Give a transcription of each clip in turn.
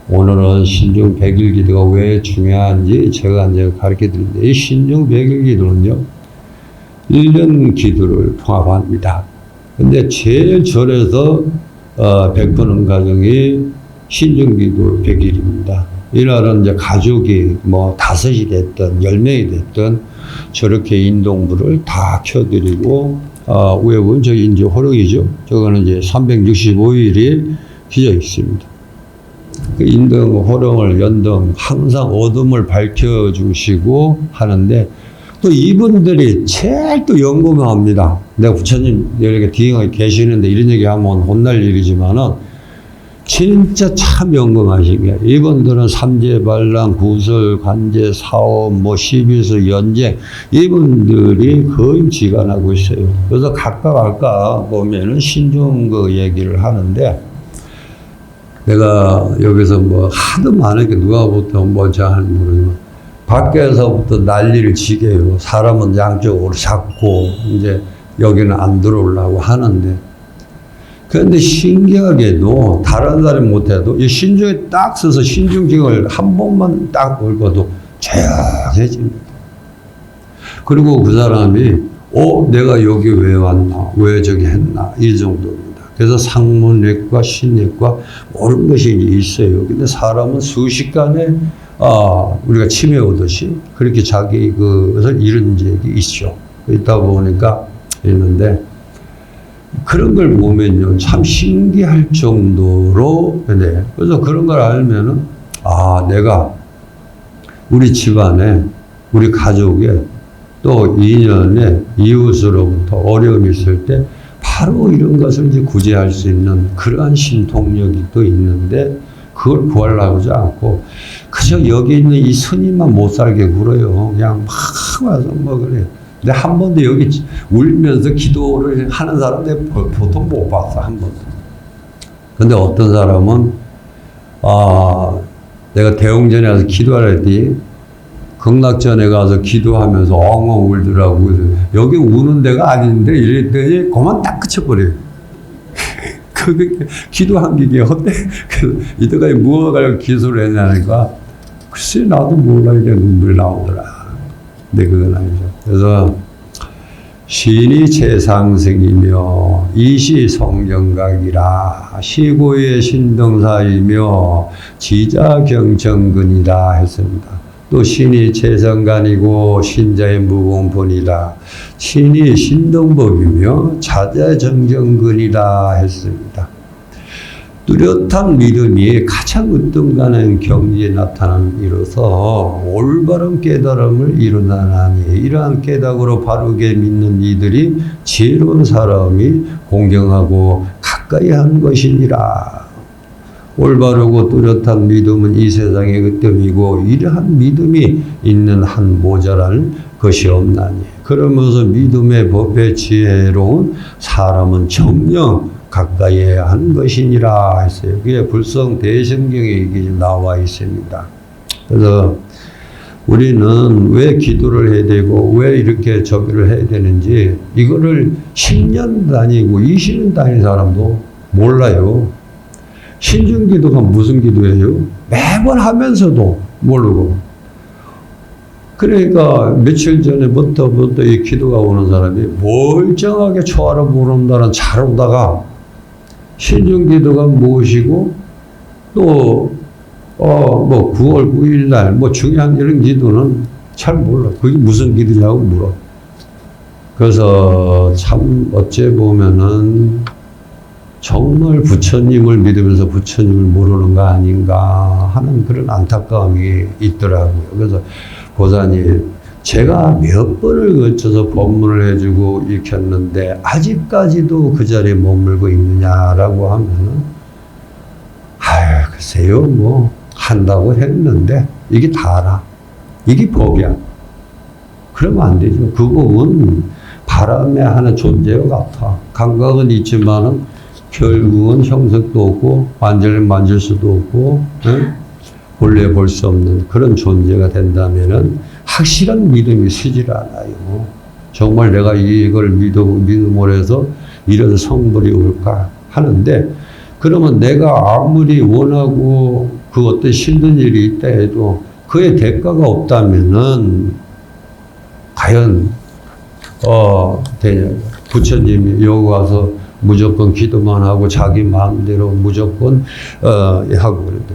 오늘은 신중 100일 기도가 왜 중요한지 제가 이제 가르쳐 드리는데, 이 신중 100일 기도는요, 1년 기도를 통합합니다. 근데 제일 절에서 베푸는 과정이 신중 기도 100일입니다. 이날은 이제 가족이 뭐 5이 됐든 10명이 됐든 저렇게 인동불을 다 켜드리고, 위에 보면 저기 이제 호령이죠. 저거는 이제 365일이 기져 있습니다. 그 인등, 호령을, 연등 항상 어둠을 밝혀주시고 하는데, 또 이분들이 제일 또 영검합니다. 내가 부처님 이렇게 뒤에 계시는데 이런 얘기하면 혼날 일이지만은 진짜 참 영검하신 게, 이분들은 삼재반랑, 구설, 관제, 사업, 뭐 시비서, 연쟁, 이분들이 거의 지간하고 있어요. 그래서 각각 보면은 신중 그 얘기를 하는데, 내가 여기서 뭐 하도 많으니까 누가부터 뭔지 하는지 모르지만, 밖에서부터 난리를 치게 해요. 사람은 양쪽으로 잡고 이제 여기는 안 들어오려고 하는데, 그런데 신기하게도 다른 사람이 못해도 이 신중에 딱 서서 신중경을 한 번만 딱 읽어도 조용해집니다. 그리고 그 사람이 내가 여기 왜 왔나, 왜 저기 했나, 이 정도입니다. 그래서 상문외과, 신외과 모든 것이 있어요. 근데 사람은 순식간에 우리가 치매 오듯이 그렇게 자기 그것을 잃은 적이 있죠. 있다 보니까 있는데, 그런 걸 보면요, 참 신기할 정도로, 네. 그래서 그런 걸 알면은, 내가 우리 집안에, 우리 가족에, 또 인연에, 이웃으로부터 어려움이 있을 때 바로 이런 것을 이제 구제할 수 있는 그러한 신통력이 또 있는데 그걸 구하려고 하지 않고 그저 여기 있는 이 스님만 못 살게 굴어요. 그냥 막 와서 뭐 그래. 근데 한 번도 여기 울면서 기도를 하는 사람 내가 보통 못 봤어, 한 번도. 근데 어떤 사람은 내가 대웅전에 가서 기도하랬더니 극락전에 가서 기도하면서 엉엉 울더라고. 여기 우는 데가 아닌데 이랬더니 그만 딱 그쳐버려요. 기도한 게 어때? 이때까지 무엇을 기술을 했냐니까 글쎄 나도 몰라 이게 눈물이 나오더라. 근데 그건 아니죠. 그래서 신이 최상승이며 이시 성경각이라 시고의 신등사이며 지자경정근이다 했습니다. 또 신이 최성간이고 신자의 무공본이다. 신이 신등법이며 자자정정근이다 했습니다. 뚜렷한 믿음이 가장 으뜸가는 경지에 나타나는 이로서 올바른 깨달음을 이루나니 이러한 깨닫으로 바르게 믿는 이들이 지혜로운 사람이 공경하고 가까이 하는 것이니라. 올바르고 뚜렷한 믿음은 이 세상의 으뜸이고 이러한 믿음이 있는 한 모자랄 것이 없나니 그러면서 믿음의 법에 지혜로운 사람은 정녕 가까이 해야 하는 것이니라 했어요. 그게 불성 대성경에 이게 나와 있습니다. 그래서 우리는 왜 기도를 해야 되고 왜 이렇게 저기를 해야 되는지 이거를 10년 다니고 20년 다닌 사람도 몰라요. 신중기도가 무슨 기도예요? 매번 하면서도 모르고. 그러니까 며칠 전에부터 이 기도가 오는 사람이 멀쩡하게 초하러 모른다는 잘 오다가 신중기도가 무엇이고 또 9월 9일 날 중요한 이런 기도는 잘 몰라. 그게 무슨 기도냐고 물어. 그래서 참 어째 보면은 정말 부처님을 믿으면서 부처님을 모르는 거 아닌가 하는 그런 안타까움이 있더라고요. 그래서 보사님, 제가 몇 번을 거쳐서 법문을 해주고 익혔는데 아직까지도 그 자리에 머물고 있느냐라고 하면은 글쎄요 한다고 했는데 이게 다라. 이게 법이야. 그러면 안 되죠. 그 법은 바람에 하나 존재와 같아. 감각은 있지만은 결국은 형색도 없고 만질 수도 없고 본래 볼 수 없는 그런 존재가 된다면은 확실한 믿음이 서질 않아요. 정말 내가 이걸 믿음으로 해서 이런 성불이 올까 하는데 그러면 내가 아무리 원하고 그 어떤 힘든 일이 있다 해도 그의 대가가 없다면은 과연 되냐. 부처님이 여기 와서 무조건 기도만 하고 자기 마음대로 무조건 하고 그런데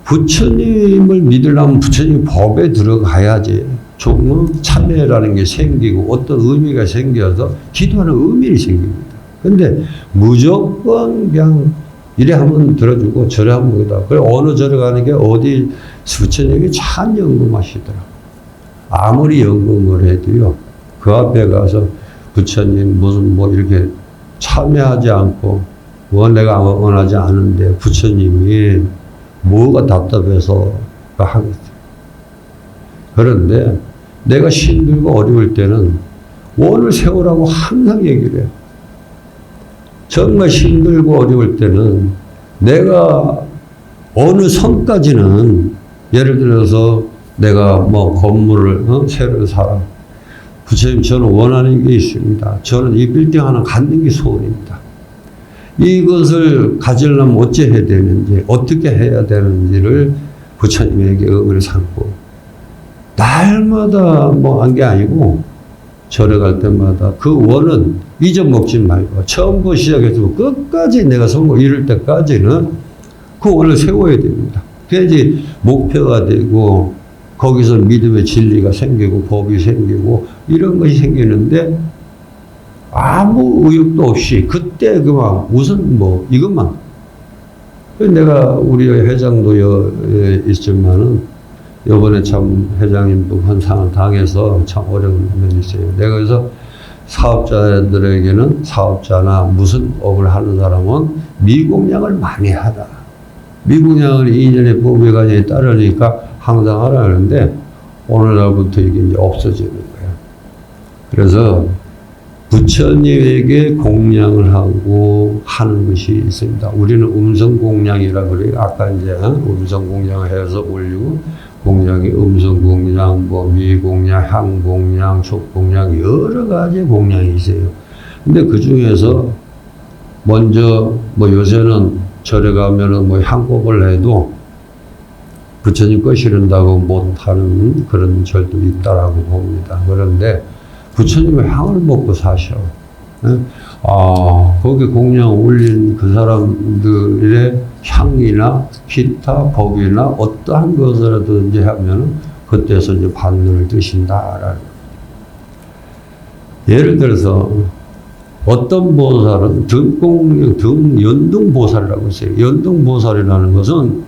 부처님을 믿으려면 부처님 법에 들어가야지 좀 참회라는 게 생기고 어떤 의미가 생겨서 기도하는 의미가 생깁니다. 근데 무조건 그냥 이래 하면 들어주고 저래 하면 거기다. 그래 어느 절에 가는 게 어디 부처님이 참 연금하시더라. 아무리 연금을 해도요 그 앞에 가서 부처님 무슨 이렇게 참여하지 않고 내가 원하지 않은데 부처님이 뭐가 답답해서 하겠어요. 그런데 내가 힘들고 어려울 때는 원을 세우라고 항상 얘기를 해요. 정말 힘들고 어려울 때는 내가 어느 선까지는 예를 들어서 내가 건물을 새로 사라. 부처님 저는 원하는 게 있습니다. 저는 이 빌딩 하나 갖는 게 소원입니다. 이것을 가지려면 어찌 해야 되는지 어떻게 해야 되는지를 부처님에게 의무를 삼고 날마다 한 게 아니고 절에 갈 때마다 그 원은 잊어먹지 말고 처음부터 시작해서 끝까지 내가 성공 이룰 때까지는 그 원을 세워야 됩니다. 그래야지 목표가 되고 거기서 믿음의 진리가 생기고 법이 생기고 이런 것이 생기는데 아무 의욕도 없이 그때 그만 우선 이것만 내가 우리 회장도 있지만은 요번에 참 회장님도 환상을 당해서 참 어려운 면이 있어요. 내가 그래서 사업자들에게는 사업자나 무슨 업을 하는 사람은 미공양을 많이 하라. 미공양을 이전의 법에 관여에 따르니까 항상 하라는데 오늘날부터 이게 이제 없어지는 거예요. 그래서 부처님에게 공양을 하고 하는 것이 있습니다. 우리는 음성 공양이라 그래요. 아까 이제 음성 공양을 해서 올리고 공양이 음성 공양, 뭐 미 공양, 향 공양, 촉 공양 여러 가지 공양이 있어요. 근데 그 중에서 먼저 뭐 요새는 절에 가면은 뭐 향법을 해도 부처님 거 싫은다고 못하는 그런 절도 있다라고 봅니다. 그런데 부처님의 향을 먹고 사셔. 거기 공양 올린 그 사람들의 향이나 기타 법이나 어떠한 것이라든지 하면은 그때서 이제 반론을 드신다라는. 예를 들어서 어떤 보살은 연등보살이라고 했어요. 연등보살이라는 것은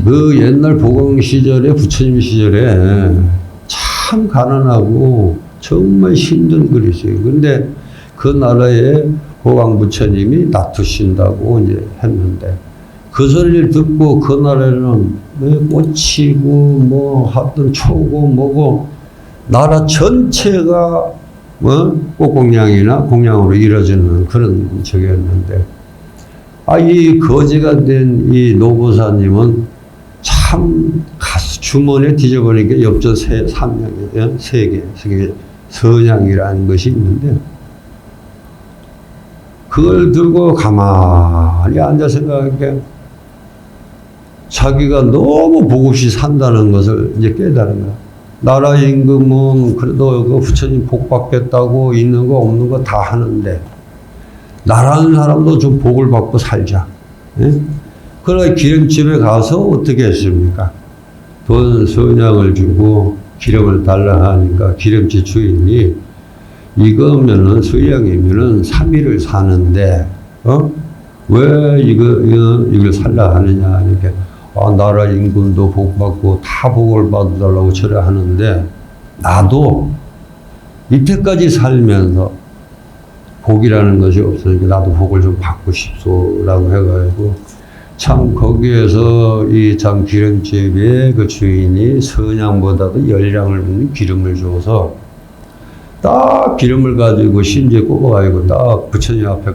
그 옛날 보광 시절에 부처님 시절에 참 가난하고 정말 힘든 글이었어요. 근데 그 나라에 보광 부처님이 놔두신다고 이제 했는데 그 소리를 듣고 그 나라에는 꽃이고 뭐 하여튼 초고 뭐고 나라 전체가 꽃공양이나 공양으로 이루어지는 그런 적이었는데 이 거지가 된 이 노보사님은 참 주머니에 뒤져보니까 엽전 삼양이에요. 세 개, 선양이라는 것이 있는데 그걸 들고 가만히 앉아 생각하니까 자기가 너무 복없이 산다는 것을 이제 깨달은 거야. 나라 임금은 그래도 그 부처님 복 받겠다고 있는 거 없는 거 다 하는데 나라는 사람도 좀 복을 받고 살자. 예? 그러나 기름집에 가서 어떻게 했습니까? 돈 선양을 주고 기름을 달라 하니까 기름집 주인이 이거면은 수양이면은 3일을 사는데 왜 이걸 살라 하느냐 하니까 나라 임금도 복 받고 다 복을 받아달라고 절하는데 나도 이때까지 살면서 복이라는 것이 없으니까 나도 복을 좀 받고 싶소라고 해가지고 참 거기에서 이 참 기름집에 그 주인이 선양보다도 열량을 기름을 줘서 딱 기름을 가지고 심지에 꼽아가지고 딱 부처님 앞에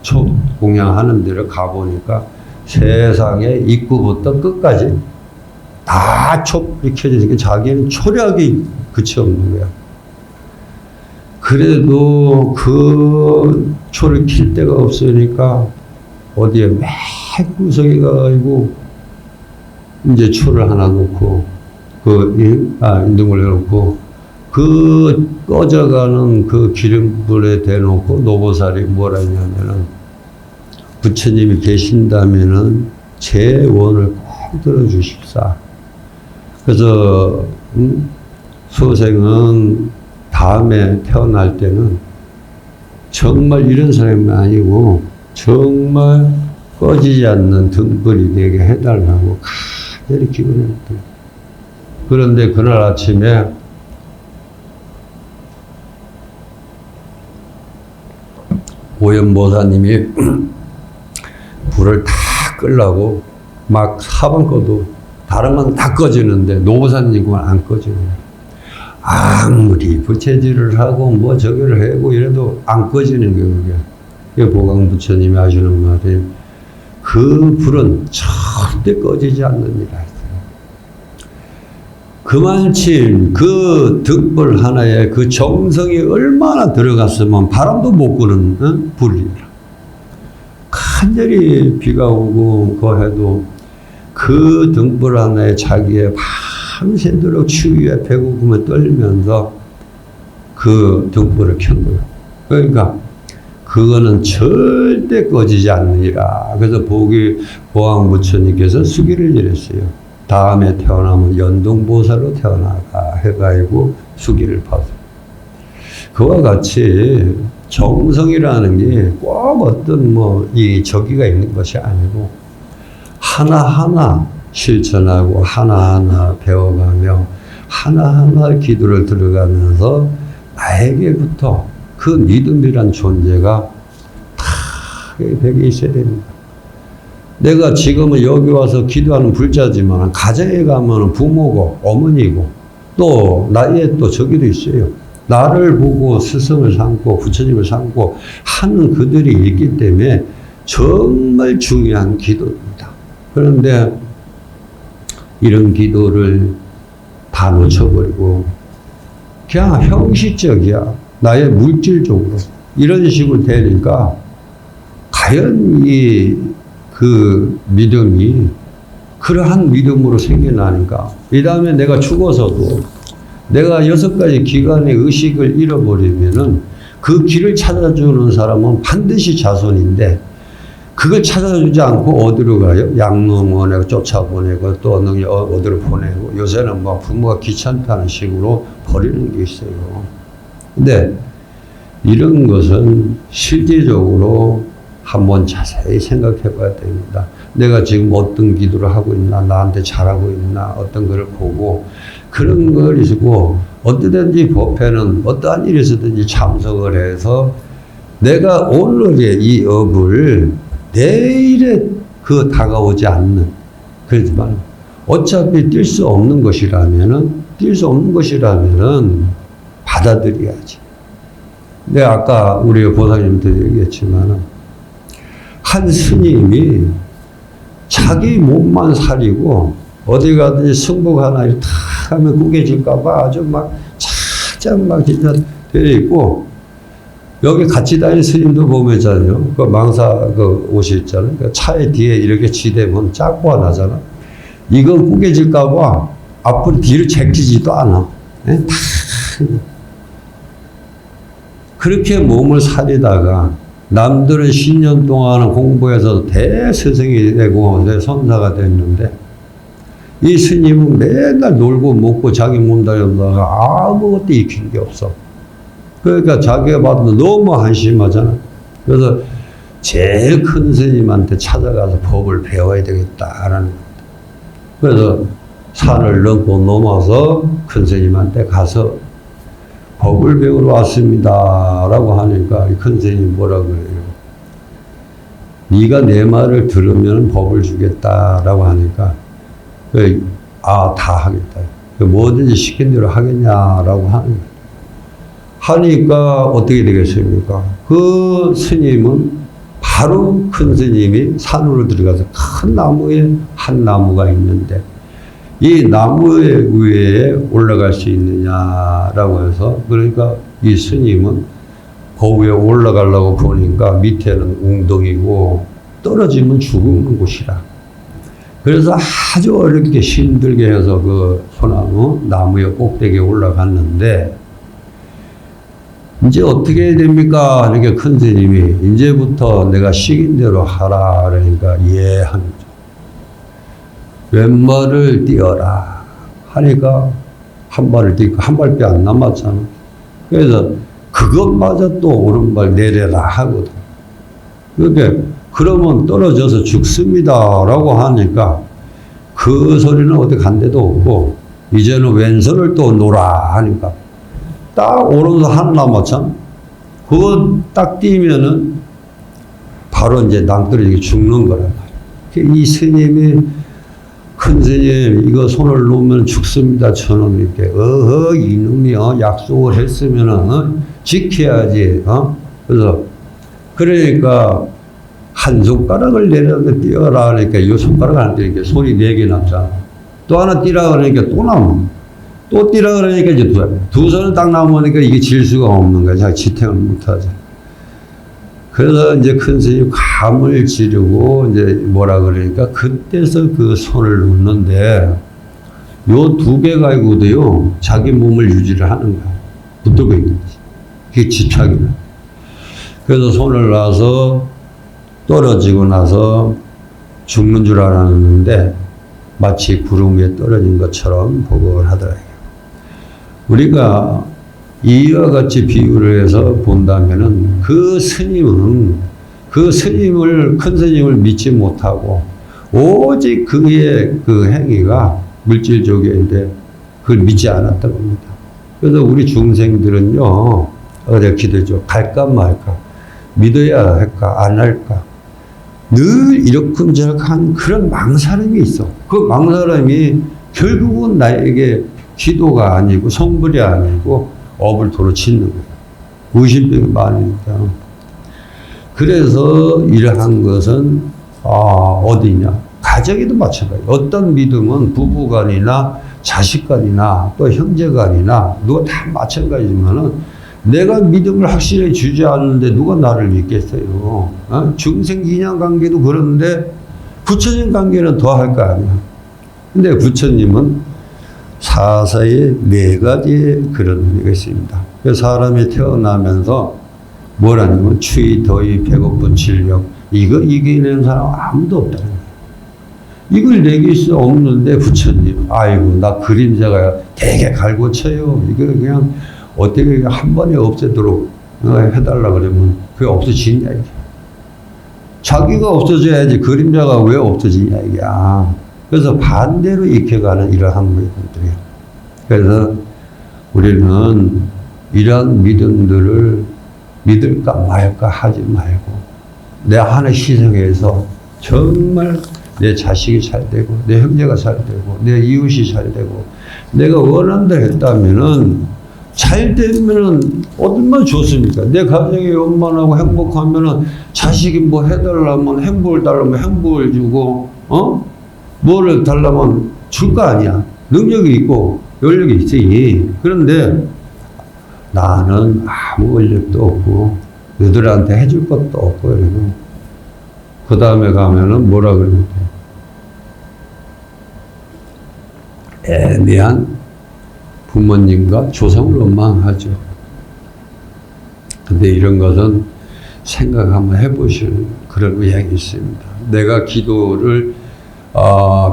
초 공양하는 데를 가보니까 세상에 입구부터 끝까지 다 촛불이 켜지니까 자기는 초력이 끝이 없는 거야. 그래도 그 초를 킬 데가 없으니까 어디에 맨 구석에 가가지고 이제 초를 하나 놓고 인등을 해놓고 그 꺼져가는 그 기름불에 대놓고 노보살이 뭐라 했냐면은 부처님이 계신다면은 제 원을 꼭 들어주십사. 그래서 소생은 다음에 태어날 때는 정말 이런 사람이 아니고 정말 꺼지지 않는 등불이 되게 해달라고 간절히 기원했대. 그런데 그날 아침에 오연보사님이 불을 다 끌라고 막 사방 꺼도 다른 건 다 꺼지는데 노보사님은 안 꺼지는 거예요. 아무리 부채질을 하고 뭐 저기를 하고 이래도 안 꺼지는 거예요. 그게 보광 부처님이 하시는 말이 그 불은 절대 꺼지지 않느니라. 그만큼 그 등불 하나에 그 정성이 얼마나 들어갔으면 바람도 못 끄는 불이라. 간절히 비가 오고 거해도 그 등불 하나에 자기의 밤새도록 추위에 배고픔에 떨면서 그 등불을 켠 거예요. 그러니까 그거는 절대 꺼지지 않느니라. 그래서 보광 부처님께서 수기를 이랬어요. 다음에 태어나면 연등보살로 태어나가 해가지고 수기를 받아요. 그와 같이 정성이라는 게 꼭 어떤 이 저기가 있는 것이 아니고 하나하나 실천하고 하나하나 배워가며 하나하나 기도를 들어가면서 나에게부터 그 믿음이란 존재가 다 배게 있어야 됩니다. 내가 지금은 여기 와서 기도하는 불자지만 가정에 가면 부모고 어머니고 또 나의 또 저기도 있어요. 나를 보고 스승을 삼고 부처님을 삼고 하는 그들이 있기 때문에 정말 중요한 기도입니다. 그런데 이런 기도를 다 놓쳐버리고 그냥 형식적이야. 나의 물질적으로 이런 식으로 되니까 과연 그 믿음이 그러한 믿음으로 생겨나니까 이 다음에 내가 죽어서도 내가 6가지 기관의 의식을 잃어버리면은 그 길을 찾아주는 사람은 반드시 자손인데 그걸 찾아주지 않고 어디로 가요? 양로원에 쫓아보내고 또 어디로 보내고 요새는 뭐 부모가 귀찮다는 식으로 버리는 게 있어요. 근데 이런 것은 실제적으로 한번 자세히 생각해 봐야 됩니다. 내가 지금 어떤 기도를 하고 있나, 나한테 잘하고 있나, 어떤 것을 보고, 그런 걸 있고, 어떻게든지 법회는 어떠한 일에서든지 참석을 해서, 내가 오늘의 이 업을 내일에 다가오지 않는, 그렇지만, 어차피 뛸 수 없는 것이라면은, 받아들여야지. 내가 아까 우리 보사님도 얘기했지만은, 한 스님이 자기 몸만 사리고 어디 가든지 승복 하나 탁 하면 구겨질까봐 아주 막 차장 막 진짜 되어 있고 여기 같이 다니는 스님도 보면 있잖아요. 그 망사 그 옷이 있잖아요. 그 차에 뒤에 이렇게 지대면 짝보가 나잖아. 이거 구겨질까봐 앞으로 뒤로 제끼지도 않아. 네? 탁. 그렇게 몸을 사리다가 남들은 10년 동안 공부해서 대스승이 되고 선사가 됐는데 이 스님은 맨날 놀고 먹고 자기 몸 다니다가 아무것도 익힌 게 없어. 그러니까 자기가 봐도 너무 한심하잖아. 그래서 제일 큰 스님한테 찾아가서 법을 배워야 되겠다라는 겁니다. 그래서 산을 넘어서 큰 스님한테 가서 법을 배우러 왔습니다. 라고 하니까 큰 스님이 뭐라 그래요? 네가 내 말을 들으면 법을 주겠다. 라고 하니까 다 하겠다. 뭐든지 시킨 대로 하겠냐라고 하니까 어떻게 되겠습니까? 그 스님은 바로 큰 스님이 산으로 들어가서 큰 나무에 한 나무가 있는데 이 나무에 위에 올라갈 수 있느냐라고 해서 그러니까 이 스님은 그 위에 올라가려고 보니까 밑에는 웅덩이고 떨어지면 죽는 곳이라. 그래서 아주 어렵게 힘들게 해서 그 소나무 나무의 꼭대기에 올라갔는데 이제 어떻게 해야 됩니까? 이렇게 큰 스님이 이제부터 내가 시킨 대로 하라 그러니까 예 하는 거죠. 왼발을 띄어라 하니까 한 발을 띄고 한 발밖에 안 남았잖아. 그래서 그것마저 또 오른발 내려라 하거든. 그렇게 그러면 떨어져서 죽습니다라고 하니까 그 소리는 어디 간 데도 없고 이제는 왼손을 또 놓으라 하니까 딱 오른손 하나 남았잖아. 그거 딱 띄면은 바로 이제 낭떠러지게 죽는 거란 말이야. 이 스님이 큰 스님 이거 손을 놓으면 죽습니다. 저놈 이렇게 이놈이 약속을 했으면은 지켜야지. 그래서 그러니까 한 손가락을 내려서 띄어라 그러니까 이 손가락 안 띄니까 손이 4개 남잖아. 또 하나 띄라 그러니까 또 남아. 또 띄라 그러니까 이제 두 손을 딱 남으니까 이게 질 수가 없는 거야. 자기 지탱을 못하지. 그래서 이제 큰 스님이 감을 지르고 이제 뭐라 그러니까 그때서 그 손을 놓는데 요 2개 가지고도요 자기 몸을 유지를 하는 거야. 붙들고 있는 거지. 그게 집착이야. 그래서 손을 놔서 떨어지고 나서 죽는 줄 알았는데 마치 구름 위에 떨어진 것처럼 보고를 하더라고요. 우리가 이와 같이 비유를 해서 본다면은 그 스님은 그 스님을 큰 스님을 믿지 못하고 오직 그의 그 행위가 물질적인데 그걸 믿지 않았던 겁니다. 그래서 우리 중생들은요, 어제 기도죠. 갈까 말까, 믿어야 할까, 안 할까. 늘 이러쿵저러쿵한 그런 망사름이 있어. 그 망사름이 결국은 나에게 기도가 아니고 성불이 아니고 업을 도로 짓는 거예요. 의심병이 많으니까. 그래서 이러한 것은 어디냐? 가정에도 마찬가지예요. 어떤 믿음은 부부간이나 자식간이나 또 형제간이나 누가 다 마찬가지지만은 내가 믿음을 확실히 주지 않는데 누가 나를 믿겠어요? 중생 인연관계도 그런데 부처님 관계는 더 할 거 아니야. 근데 부처님은 사사의 네 가지의 그런 의미가 있습니다. 그래서 사람이 태어나면서 뭐라냐면 추위, 더위, 배고픈, 질력 이거 이기는 사람 아무도 없다. 이걸 내길 수 없는데 부처님 아이고 나 그림자가 되게 갈고쳐요. 이거 그냥 어떻게 한 번에 없애도록 해달라 그러면 그게 없어지냐 이게. 자기가 없어져야지 그림자가 왜 없어지냐 이게야. 그래서 반대로 익혀가는 이러한 믿음들이에요. 그래서 우리는 이러한 믿음들을 믿을까 말까 하지 말고 내 하나 희생해서 정말 내 자식이 잘 되고 내 형제가 잘 되고 내 이웃이 잘 되고 내가 원한다 했다면은 잘 되면은 얼마나 좋습니까? 내 가정이 원만하고 행복하면은 자식이 뭐 해달라면 행복을 달라면 행복을 주고 뭐를 달라면 줄 거 아니야. 능력이 있고 연력이 있으니. 그런데 나는 아무 권력도 없고 너들한테 해줄 것도 없고 이러고 그 다음에 가면은 뭐라 그러면 돼. 애매한 부모님과 조상을 원망하죠. 근데 이런 것은 생각 한번 해보실 그런 의향이 있습니다. 내가 기도를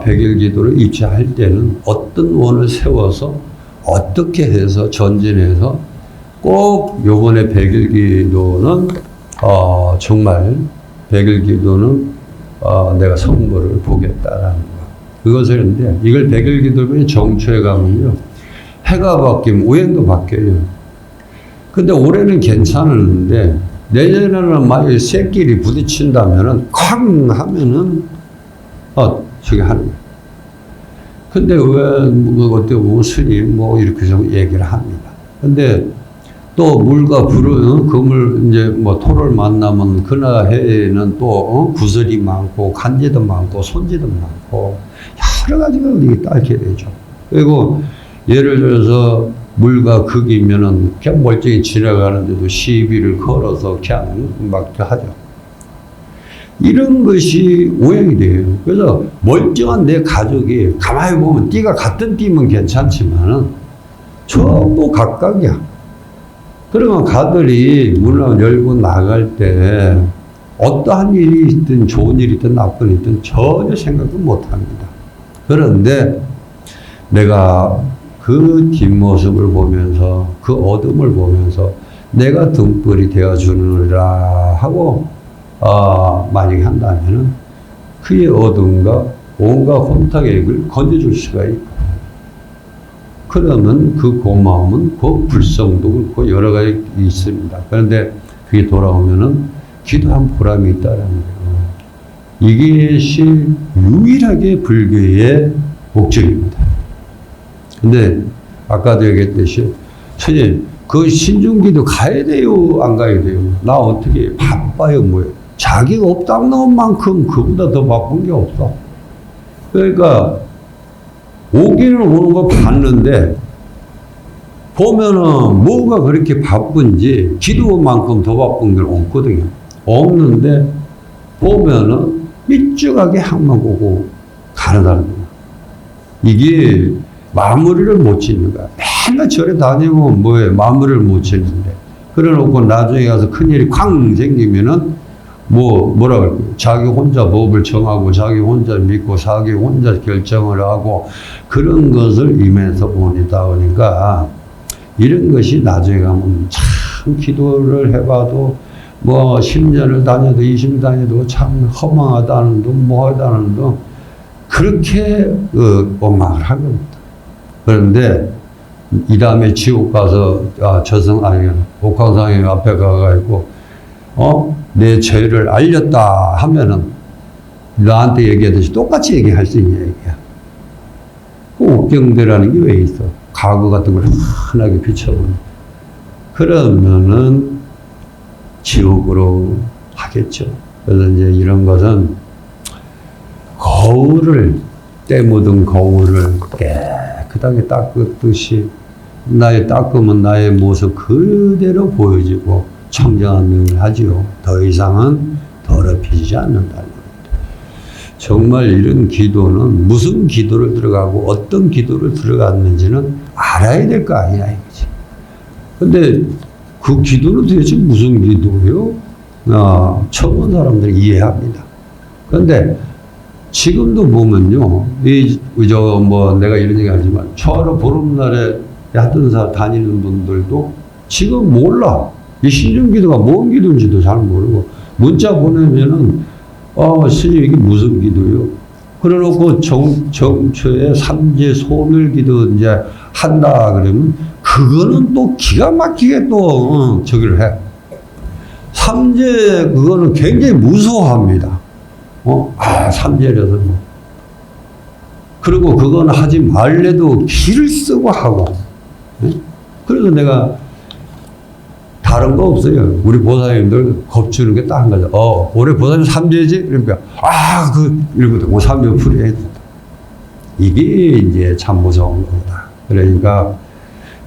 백일 기도를 입지할 때는 어떤 원을 세워서 어떻게 해서 전진해서 꼭 요번에 백일 기도는 정말 백일 기도는 내가 성물을 보겠다라는 거. 그것을 근데 이걸 백일 기도면 정초에 가면요. 해가 바뀌면 우행도 바뀌어요. 근데 올해는 괜찮았는데 내년에는 만약에 새끼리 부딪힌다면은 쾅 하면은 저기 하는 거예요. 근데 왜 어떻게 보면 스님 뭐 이렇게 좀 얘기를 합니다. 근데 또 물과 불은 금을 이제 뭐 토를 만나면 그날 해에는 또 구설이 많고 간제도 많고 손제도 많고 여러 가지가 이게 따르게 되죠. 그리고 예를 들어서 물과 극이면은 그냥 멀쩡히 지나가는데도 시비를 걸어서 그냥 막 하죠. 이런 것이 오행이 돼요. 그래서 멀쩡한 내 가족이 가만히 보면 띠가 같은 띠면 괜찮지만은 전부 각각이야. 그러면 가들이 문을 열고 나갈 때 어떠한 일이 있든 좋은 일이 있든 나쁜 일이 있든 전혀 생각도 못 합니다. 그런데 내가 그 뒷모습을 보면서 그 어둠을 보면서 내가 등불이 되어주느라 하고 만약에 한다면은 그의 어둠과 온갖 혼탁액을 건져줄 수가 있고 그러면 그 고마움은 그 불성도 그렇고 여러 가지 있습니다. 그런데 그게 돌아오면은 기도한 보람이 있다라는 거예요. 이것이 유일하게 불교의 목적입니다. 근데 아까도 얘기했듯이 선생님 그 신중기도 가야 돼요 안 가야 돼요? 나 어떻게 바빠요 뭐예요? 자기가 없다는 만큼 그보다 더 바쁜 게 없어. 그러니까 오기는 오는 거 봤는데 보면은 뭐가 그렇게 바쁜지 기도만큼 더 바쁜 게 없거든요. 없는데 보면은 일찍하게 항만 보고 가는다는 거야. 이게 마무리를 못 짓는 거야. 맨날 절에 다니면 뭐해 마무리를 못 짓는데 그래놓고 나중에 가서 큰일이 쾅 생기면은 뭐라 그럴까요? 자기 혼자 법을 정하고 자기 혼자 믿고 자기 혼자 결정을 하고 그런 것을 임해서 보니다 보니까 이런 것이 나중에 가면 참 기도를 해봐도 뭐 10년을 다녀도 20년 다녀도 참 허망하다는 둥 뭐하다는 둥 그렇게 원망을 할 겁니다. 그런데 이 다음에 지옥 가서 옥황상인 앞에 가가지고 내 죄를 알렸다 하면은 나한테 얘기하듯이 똑같이 얘기할 수 있냐 얘기야. 그 옥경대라는 게 왜 있어? 과거 같은 걸 환하게 비춰보는. 그러면은 지옥으로 하겠죠. 그래서 이제 이런 것은 거울을, 때 묻은 거울을 깨끗하게 닦듯이 나의 닦으면 나의 모습 그대로 보여지고 청정한 면을 하지요. 더 이상은 더럽히지 않는다. 정말 이런 기도는 무슨 기도를 들어가고 어떤 기도를 들어갔는지는 알아야 될 거 아니야 이거지. 근데 그 기도는 도대체 무슨 기도요? 처음 온 사람들이 이해합니다. 그런데 지금도 보면요, 내가 이런 얘기 하지만, 저하루 보름날에 하던 사 다니는 분들도 지금 몰라. 이 신중기도가 뭔 기도인지도 잘 모르고, 문자 보내면은, 스님 이게 무슨 기도요? 그래 놓고 정초에 삼재 소멸기도 이제 한다 그러면, 그거는 또 기가 막히게 또, 저기를 해. 삼재, 그거는 굉장히 무서워합니다. 삼재라서 뭐. 그리고 그건 하지 말래도 기를 쓰고 하고. 네? 그래서 내가 다른 거 없어요. 우리 보살님들 겁주는 게 딱 한 가지. 올해 보살님 삼재지? 그러니까, 이러거든. 삼재 풀이해야 된다. 이게 이제 참 무서운 거다. 그러니까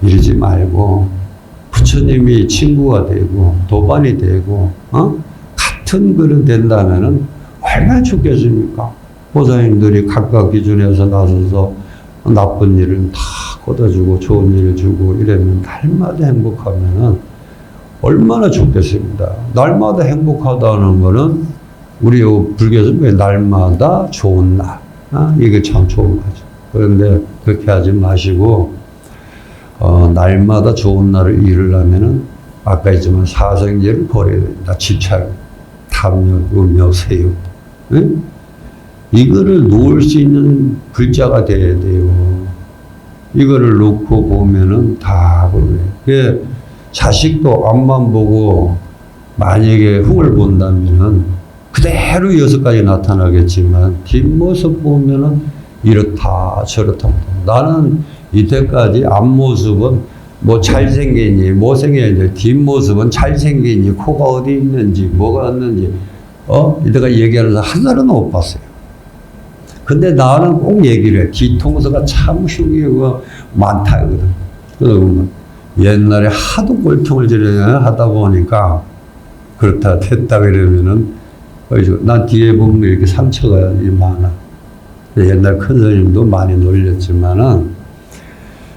이러지 말고, 부처님이 친구가 되고, 도반이 되고, 같은 그릇 된다면은 얼마나 좋겠습니까? 보살님들이 각각 기준에서 나서서 나쁜 일을 다 걷어주고 좋은 일을 주고 이러면 날마다 행복하면은 얼마나 좋겠습니다. 날마다 행복하다는 거는 우리 불교에서 왜 날마다 좋은 날. 이게 참 좋은 거죠. 그런데 그렇게 하지 마시고, 날마다 좋은 날을 이루려면은 아까 했지만 사생제를 버려야 된다. 집착, 탐욕, 음욕, 세욕. 응? 이거를 놓을 수 있는 글자가 돼야 돼요. 이거를 놓고 보면은 다 그래. 자식도 앞만 보고 만약에 흉을 본다면은 그대로 6가지 나타나겠지만 뒷모습 보면은 이렇다 저렇다. 나는 이때까지 앞모습은 뭐 잘생겼니 못생겼니 뒷모습은 잘생겼니 코가 어디 있는지 뭐가 있는지 이때가 얘기하면서 하나는 못 봤어요. 근데 나는 꼭 얘기를 해. 뒤통수가 참 흉기가 많다 거든. 그러면 옛날에 하도 꼴통을 하다 보니까 그렇다 됐다 그러면은 난 뒤에 보면 이렇게 상처가 많아. 옛날 큰 스님도 많이 놀렸지만은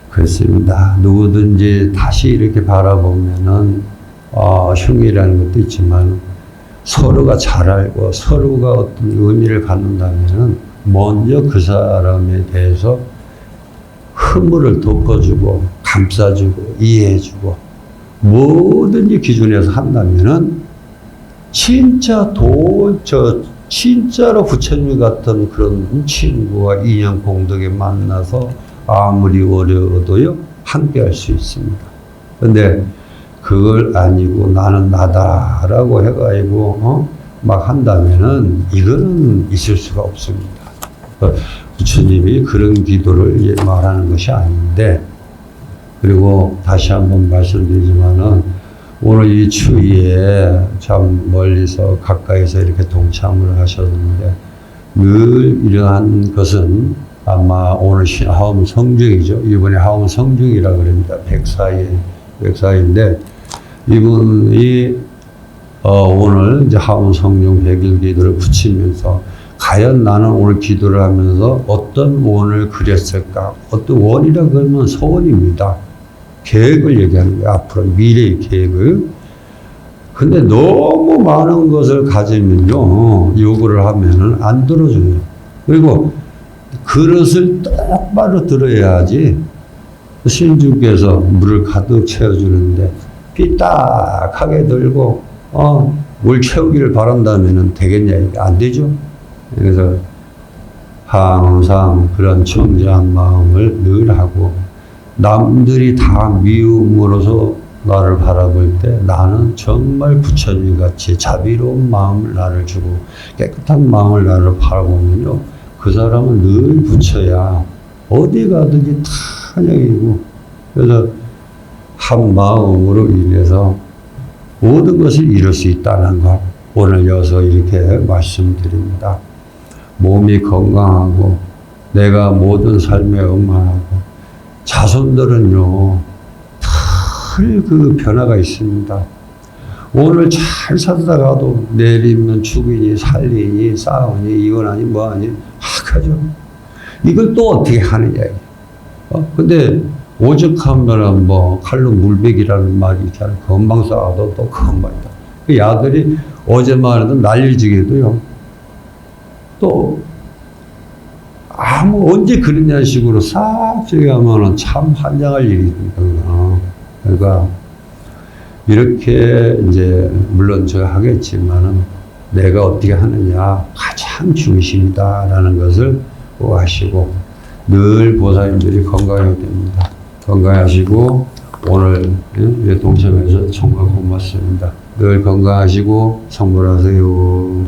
그렇습니다. 누구든지 다시 이렇게 바라보면은 흉이라는 것도 있지만 서로가 잘 알고 서로가 어떤 의미를 갖는다면은 먼저 그 사람에 대해서 허물을 덮어주고 감싸주고 이해해주고 뭐든지 기준에서 한다면은 진짜로 부처님 같은 그런 친구와 인연 공덕에 만나서 아무리 어려워도요 함께 할 수 있습니다. 근데 그걸 아니고 나는 나다라고 해가지고 막 한다면은 이거는 있을 수가 없습니다. 부처님이 그런 기도를 말하는 것이 아닌데, 그리고 다시 한번 말씀드리지만은 오늘 이 추위에 참 멀리서 가까이서 이렇게 동참을 하셨는데 늘 이러한 것은 아마 오늘 하움 성중이죠. 이번에 하움 성중이라 그럽니다. 104일인데 이분이 오늘 이제 하움 성중 100일 기도를 붙이면서 과연 나는 오늘 기도를 하면서 어떤 원을 그렸을까? 어떤 원이라 그러면 소원입니다. 계획을 얘기하는 거예요. 앞으로 미래의 계획을. 근데 너무 많은 것을 가지면요, 요구를 하면은 안 들어줘요. 그리고 그릇을 똑바로 들어야지 신주께서 물을 가득 채워주는데 삐딱하게 들고 물 채우기를 바란다면은 되겠냐? 이게 안 되죠. 그래서 항상 그런 청정한 마음을 늘 하고 남들이 다 미움으로서 나를 바라볼 때 나는 정말 부처님같이 자비로운 마음을 나를 주고 깨끗한 마음을 나를 바라보면요. 그 사람은 늘 부처야. 어디 가든지 다 환영이고 그래서 한 마음으로 인해서 모든 것을 이룰 수 있다는 것 오늘 여기서 이렇게 말씀드립니다. 몸이 건강하고 내가 모든 삶에 응만하고 자손들은요 늘 그 변화가 있습니다. 오늘 잘 살다가도 내일이면 죽이니 살리니 싸우니 이건 아니 뭐 아니 하죠. 이걸 또 어떻게 하느냐. 근데 오죽하면은 뭐 칼로 물베기라는 말이 있잖아요. 금방 싸워도 또 금방이다. 그 야들이 어제만 해도 난리지게도요. 또 아무 언제 그랬냐는 식으로 싹 저기 하면은 참 환장할 일입니다. 그러니까 이렇게 이제 물론 제가 하겠지만은 내가 어떻게 하느냐 가장 중심이다라는 것을 꼭 하시고 늘 보살님들이 건강해야 됩니다. 건강하시고 오늘 동참해서 정말 고맙습니다. 늘 건강하시고 성불하세요.